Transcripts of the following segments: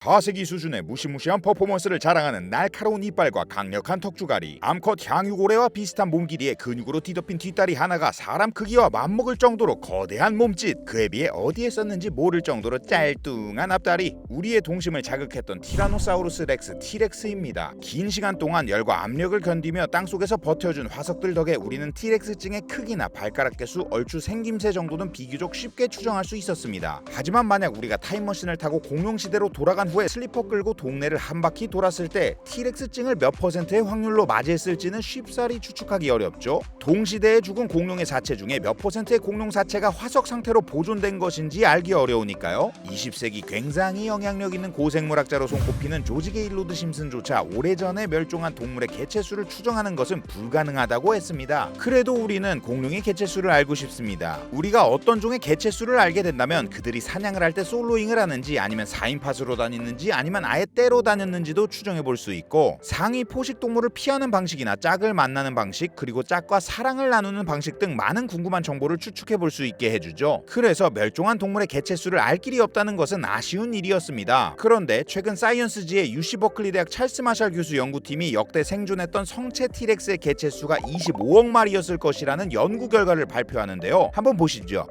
하세기 수준의 무시무시한 퍼포먼스를 자랑하는 날카로운 이빨과 강력한 턱주가리, 암컷 향유고래와 비슷한 몸 길이의 근육으로 뒤덮인 뒷다리 하나가 사람 크기와 맞먹을 정도로 거대한 몸짓, 그에 비해 어디에 썼는지 모를 정도로 짤뚱한 앞다리, 우리의 동심을 자극했던 티라노사우루스 렉스 티렉스입니다. 긴 시간 동안 열과 압력을 견디며 땅속에서 버텨준 화석들 덕에 우리는 티렉스증의 크기나 발가락 개수, 얼추 생김새 정도는 비교적 쉽게 추정할 수 있었습니다. 하지만 만약 우리가 타임머신을 타고 공룡시대로 돌아간 후에 슬리퍼 끌고 동네를 한 바퀴 돌았을 때 티렉스증을 몇 %의 확률로 맞이했을지는 쉽사리 추측하기 어렵죠. 동시대에 죽은 공룡의 사체 중에 몇 %의 공룡 사체가 화석 상태로 보존된 것인지 알기 어려우니까요. 20세기 굉장히 영향력 있는 고생물학자로 손꼽히는 조지 게일로드 심슨조차 오래전에 멸종한 동물의 개체수를 추정하는 것은 불가능하다고 했습니다. 그래도 우리는 공룡의 개체수를 알고 싶습니다. 우리가 어떤 종의 개체수를 알게 된다면 그들이 사냥을 할 때 솔로잉을 하는지, 아니면 4인팟으로 다니는지, 아니면 아예 떼로 다녔는지도 추정해 볼 수 있고, 상위 포식 동물을 피하는 방식이나 짝을 만나는 방식, 그리고 짝과 사랑을 나누는 방식 등 많은 궁금한 정보를 추측해 볼 수 있게 해주죠. 그래서 멸종한 동물의 개체수를 알 길이 없다는 것은 아쉬운 일이었습니다. 그런데 최근 사이언스지의 UC 버클리 대학 찰스 마샬 교수 연구팀이 역대 생존했던 성체 티렉스의 개체수가 25억 마리였을 것이라는 연구 결과를 발표하는데요. 한번 보시죠.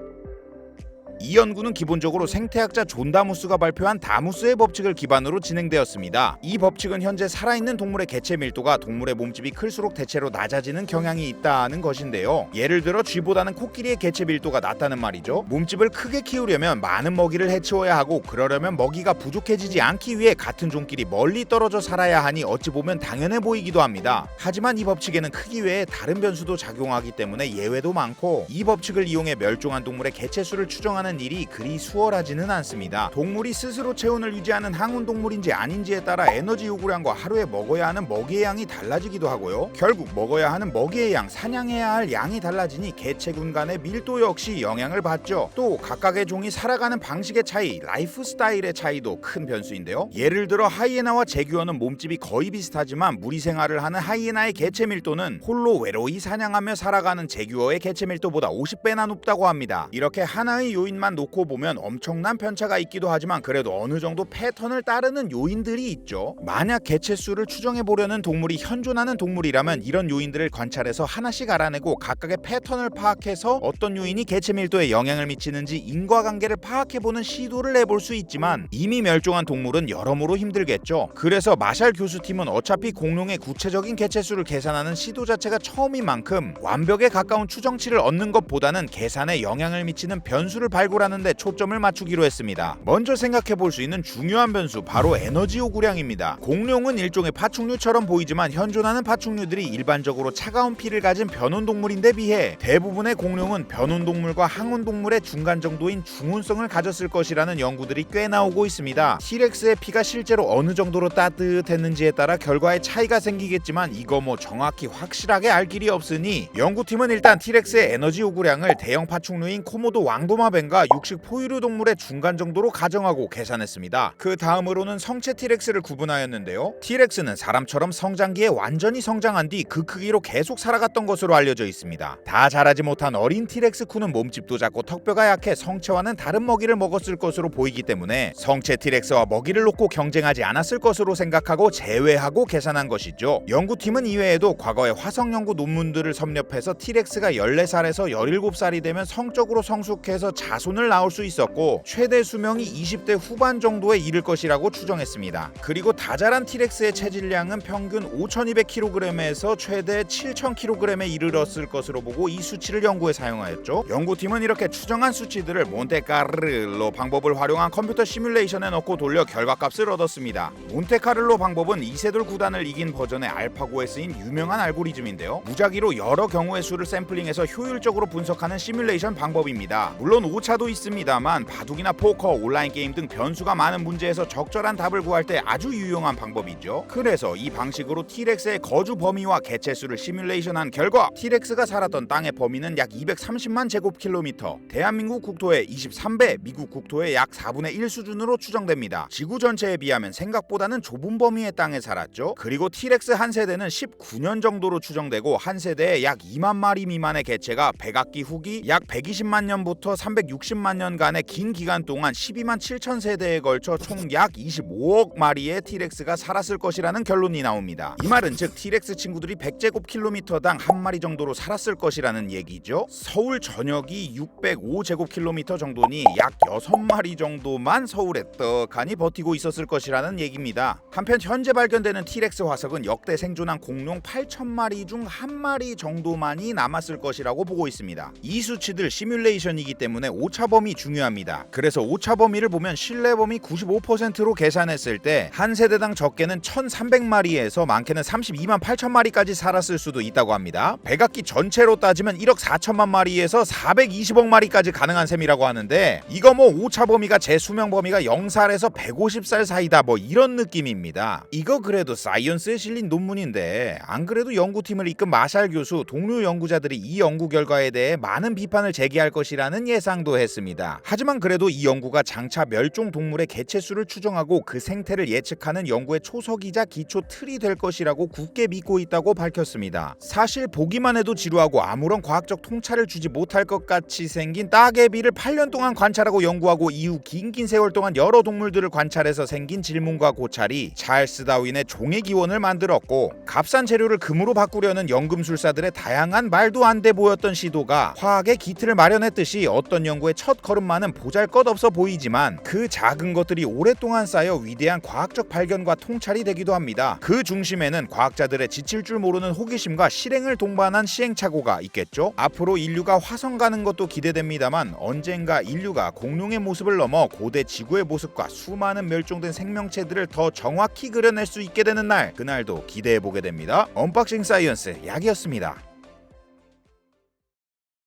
이 연구는 기본적으로 생태학자 존 다무스가 발표한 다무스의 법칙을 기반으로 진행되었습니다. 이 법칙은 현재 살아있는 동물의 개체 밀도가 동물의 몸집이 클수록 대체로 낮아지는 경향이 있다는 것인데요. 예를 들어 쥐보다는 코끼리의 개체 밀도가 낮다는 말이죠. 몸집을 크게 키우려면 많은 먹이를 해치워야 하고, 그러려면 먹이가 부족해지지 않기 위해 같은 종끼리 멀리 떨어져 살아야 하니 어찌 보면 당연해 보이기도 합니다. 하지만 이 법칙에는 크기 외에 다른 변수도 작용하기 때문에 예외도 많고, 이 법칙을 이용해 멸종한 동물의 개체수를 추정하는 일이 그리 수월하지는 않습니다. 동물이 스스로 체온을 유지하는 항온 동물인지 아닌지에 따라 에너지 요구량과 하루에 먹어야 하는 먹이의 양이 달라지기도 하고요. 결국 먹어야 하는 먹이의 양, 사냥해야 할 양이 달라지니 개체군 간의 밀도 역시 영향을 받죠. 또 각각의 종이 살아가는 방식의 차이, 라이프 스타일의 차이도 큰 변수인데요. 예를 들어 하이에나와 제규어는 몸집이 거의 비슷하지만 무리 생활을 하는 하이에나의 개체 밀도는 홀로 외로이 사냥하며 살아가는 제규어의 개체 밀도보다 50배나 높다고 합니다. 이렇게 하나의 요인만 놓고 보면 엄청난 편차가 있기도 하지만 그래도 어느 정도 패턴을 따르는 요인들이 있죠. 만약 개체수를 추정해 보려는 동물이 현존하는 동물이라면 이런 요인들을 관찰해서 하나씩 알아내고 각각의 패턴을 파악해서 어떤 요인이 개체 밀도에 영향을 미치는지 인과관계를 파악해보는 시도를 해볼 수 있지만, 이미 멸종한 동물은 여러모로 힘들겠죠. 그래서 마샬 교수팀은 어차피 공룡의 구체적인 개체수를 계산하는 시도 자체가 처음인 만큼 완벽에 가까운 추정치를 얻는 것보다는 계산에 영향을 미치는 변수를 발굴하는 데 초점을 맞추기로 했습니다. 먼저 생각해 볼 수 있는 중요한 변수, 바로 에너지 요구량입니다. 공룡은 일종의 파충류처럼 보이지만 현존하는 파충류들이 일반적으로 차가운 피를 가진 변온동물인데 비해 대부분의 공룡은 변온동물과 항온동물의 중간 정도인 중온성을 가졌을 것이라는 연구들이 꽤 나오고 있습니다. 티렉스의 피가 실제로 어느 정도로 따뜻했는지에 따라 결과에 차이가 생기겠지만 이거 뭐 정확히 확실하게 알 길이 없으니 연구팀은 일단 티렉스의 에너지 요구량을 대형 파충류인 코모도 왕도마뱀과 육식 포유류 동물의 중간 정도로 가정하고 계산했습니다. 그 다음으로는 성체 티렉스를 구분하였는데요. 티렉스는 사람처럼 성장기에 완전히 성장한 뒤 그 크기로 계속 살아갔던 것으로 알려져 있습니다. 다 자라지 못한 어린 티렉스 쿠는 몸집도 작고 턱뼈가 약해 성체와는 다른 먹이를 먹었을 것으로 보이기 때문에 성체 티렉스와 먹이를 놓고 경쟁하지 않았을 것으로 생각하고 제외하고 계산한 것이죠. 연구팀은 이외에도 과거의 화석 연구 논문들을 섭렵해서 티렉스가 14살에서 17살이 되면 성적으로 성숙해서 자손을 낳을 수 있었고, 최대 수명이 20대 후반 정도에 이를 것이라고 추정했습니다. 그리고 다 자란 티렉스의 체질량은 평균 5200kg에서 최대 7000kg에 이르렀을 것으로 보고 이 수치를 연구에 사용하였죠. 연구팀은 이렇게 추정한 수치들을 몬테카를로 방법을 활용한 컴퓨터 시뮬레이션에 넣고 돌려 결과값을 얻었습니다. 몬테카를로 방법은 이세돌 구단을 이긴 버전의 알파고에 쓰인 유명한 알고리즘인데요. 무작위로 여러 경우의 수를 샘플링해서 효율적으로 분석하는 시뮬레이션 방법입니다. 물론 오차도 있습니다만 바둑이나 포커, 온라인 게임 등 변수가 많은 문제에서 적절한 답을 구할 때 아주 유용한 방법이죠. 그래서 이 방식으로 티렉스의 거주 범위와 개체수를 시뮬레이션한 결과 티렉스가 살았던 땅의 범위는 약 230만 제곱킬로미터, 대한민국 국토의 23배, 미국 국토의 약 4분의 1 수준으로 추정됩니다. 지구 전체에 비하면 생각보다는 좁은 범위의 땅에 살았죠. 그리고 티렉스 한 세대는 19년 정도로 추정되고 한 세대에 약 2만 마리 미만의 개체가 백악기 후기 약 120만 년부터 360 60만 년간의 긴 기간 동안 12만 7천 세대에 걸쳐 총 약 25억 마리의 T렉스가 살았을 것이라는 결론이 나옵니다. 이 말은 즉 T렉스 친구들이 100제곱킬로미터당 한 마리 정도로 살았을 것이라는 얘기죠. 서울 전역이 605제곱킬로미터 정도니 약 6마리 정도만 서울에 떡하니 버티고 있었을 것이라는 얘기입니다. 한편 현재 발견되는 T렉스 화석은 역대 생존한 공룡 8,000마리 중 한 마리 정도만이 남았을 것이라고 보고 있습니다. 이 수치들 시뮬레이션이기 때문에 오차 범위 중요합니다. 그래서 오차 범위를 보면 신뢰 범위 95%로 계산했을 때 한 세대당 적게는 1,300마리에서 많게는 32만 8천 마리까지 살았을 수도 있다고 합니다. 백악기 전체로 따지면 1억 4천만 마리에서 420억 마리까지 가능한 셈이라고 하는데 이거 뭐 오차 범위가 제 수명 범위가 0살에서 150살 사이다 뭐 이런 느낌입니다. 이거 그래도 사이언스에 실린 논문인데 안 그래도 연구팀을 이끈 마샬 교수 동료 연구자들이 이 연구 결과에 대해 많은 비판을 제기할 것이라는 예상도 했습니다. 하지만 그래도 이 연구가 장차 멸종 동물의 개체수를 추정하고 그 생태를 예측하는 연구의 초석이자 기초 틀이 될 것이라고 굳게 믿고 있다고 밝혔습니다. 사실 보기만 해도 지루하고 아무런 과학적 통찰을 주지 못할 것 같이 생긴 따개비를 8년 동안 관찰하고 연구하고 이후 긴 세월 동안 여러 동물들을 관찰해서 생긴 질문과 고찰이 찰스 다윈의 종의 기원을 만들었고 값싼 재료를 금으로 바꾸려는 연금술사들의 다양한 말도 안 돼 보였던 시도가 화학의 기틀을 마련했듯이 어떤 연구의 첫 걸음만은 보잘것없어 보이지만 그 작은 것들이 오랫동안 쌓여 위대한 과학적 발견과 통찰이 되기도 합니다. 그 중심에는 과학자들의 지칠 줄 모르는 호기심과 실행을 동반한 시행착오가 있겠죠. 앞으로 인류가 화성 가는 것도 기대됩니다만 언젠가 인류가 공룡의 모습을 넘어 고대 지구의 모습과 수많은 멸종된 생명체들을 더 정확히 그려낼 수 있게 되는 날, 그날도 기대해보게 됩니다. 언박싱 사이언스 약이었습니다.